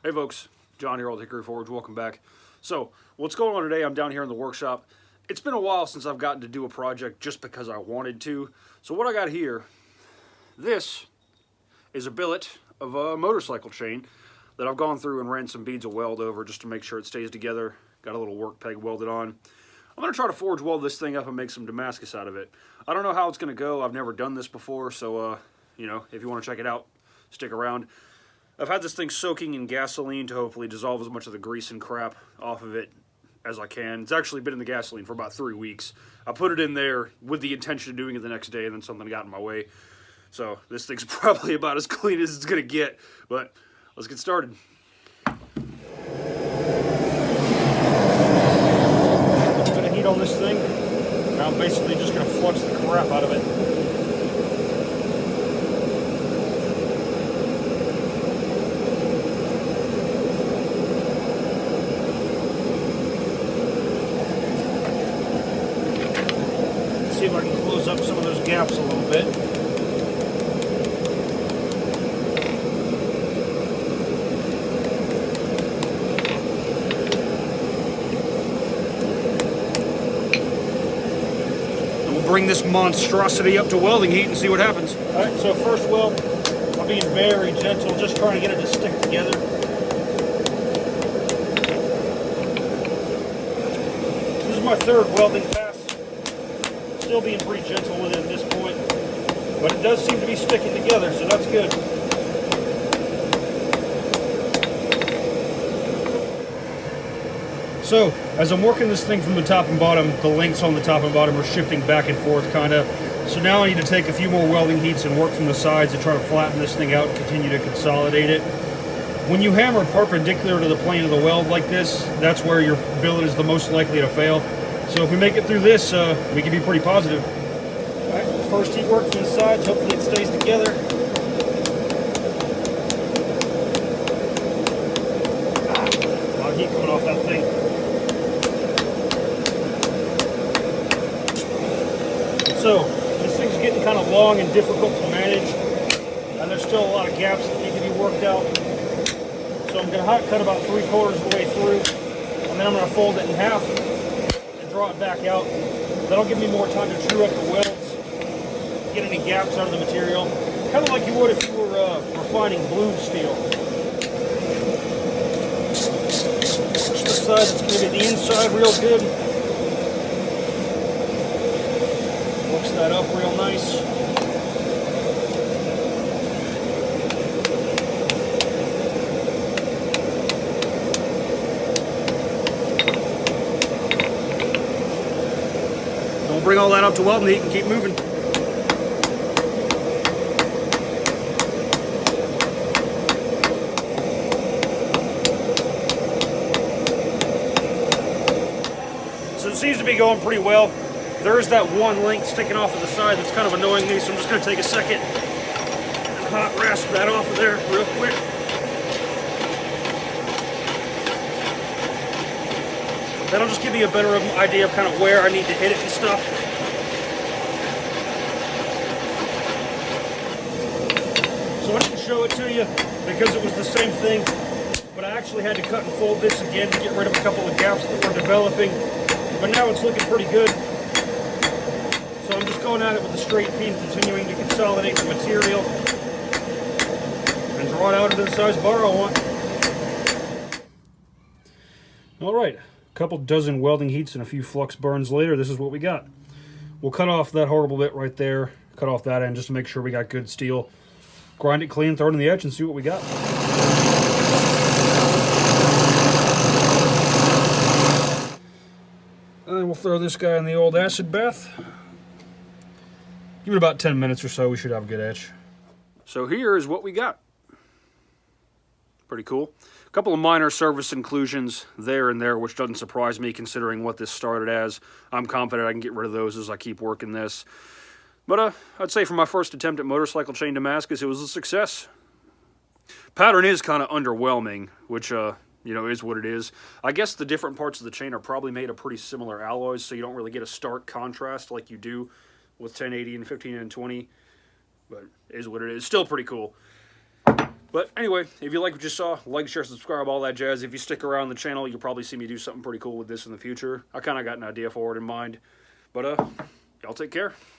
Hey folks, John here, Old Hickory Forge. Welcome back. So, what's going on today? I'm down here in the workshop. It's been a while since I've gotten to do a project just because I wanted to. So what I got here, this is a billet of a motorcycle chain that I've gone through and ran some beads of weld over just to make sure it stays together. Got a little work peg welded on. I'm going to try to forge weld this thing up and make some Damascus out of it. I don't know how it's going to go. I've never done this before, so you know, if you want to check it out, stick around. I've had this thing soaking in gasoline to hopefully dissolve as much of the grease and crap off of it as I can. It's actually been in the gasoline for about 3 weeks. I put it in there with the intention of doing it the next day, and then something got in my way. So this thing's probably about as clean as it's going to get, but let's get started. A bit of heat on this thing. Now I'm basically just going to flux the crap out of it. See if I can close up some of those gaps a little bit. And we'll bring this monstrosity up to welding heat and see what happens. Alright, so first weld, I'm being very gentle, just trying to get it to stick together. This is my third welding pass. Still being pretty gentle with it at this point, but it does seem to be sticking together, so that's good. So, as I'm working this thing from the top and bottom, the lengths on the top and bottom are shifting back and forth, kind of. So now I need to take a few more welding heats and work from the sides to try to flatten this thing out and continue to consolidate it. When you hammer perpendicular to the plane of the weld like this, that's where your billet is the most likely to fail. So if we make it through this, we can be pretty positive. Alright, first heat work from the sides, hopefully it stays together. A lot of heat coming off that thing. So, this thing's getting kind of long and difficult to manage, and there's still a lot of gaps that need to be worked out. So I'm going to hot cut about 3/4 of the way through, and then I'm going to fold it in half. Draw it back out. That'll give me more time to true up the welds, get any gaps out of the material, kind of like you would if you were refining blued steel. Push the side that's going to be the inside real good. Works that up real nice. Bring all that up to welding heat and keep moving. So it seems to be going pretty well. There is that one length sticking off of the side that's kind of annoying me, so I'm just going to take a second and hot rasp that off of there real quick. That'll just give me a better idea of kind of where I need to hit it and stuff. So I didn't show it to you because it was the same thing, but I actually had to cut and fold this again to get rid of a couple of gaps that were developing. But now it's looking pretty good. So I'm just going at it with a straight pin, continuing to consolidate the material and draw it out into the size bar I want. All right. Couple dozen welding heats and a few flux burns later, this is what we got. We'll cut off that horrible bit right there, cut off that end just to make sure we got good steel. Grind it clean, throw it in the edge, and see what we got. And then we'll throw this guy in the old acid bath. Give it about 10 minutes or so, we should have a good etch. So here is what we got. Pretty cool. A couple of minor surface inclusions there and there, which doesn't surprise me considering what this started as. I'm confident I can get rid of those as I keep working this. But I'd say for my first attempt at motorcycle chain Damascus, it was a success. Pattern is kind of underwhelming, which you know, is what it is. I guess the different parts of the chain are probably made of pretty similar alloys, so you don't really get a stark contrast like you do with 1080 and 15 and 20. But it is what it is. Still pretty cool. But anyway, if you like what you saw, like, share, subscribe, all that jazz. If you stick around the channel, you'll probably see me do something pretty cool with this in the future. I kind of got an idea for it in mind. But y'all take care.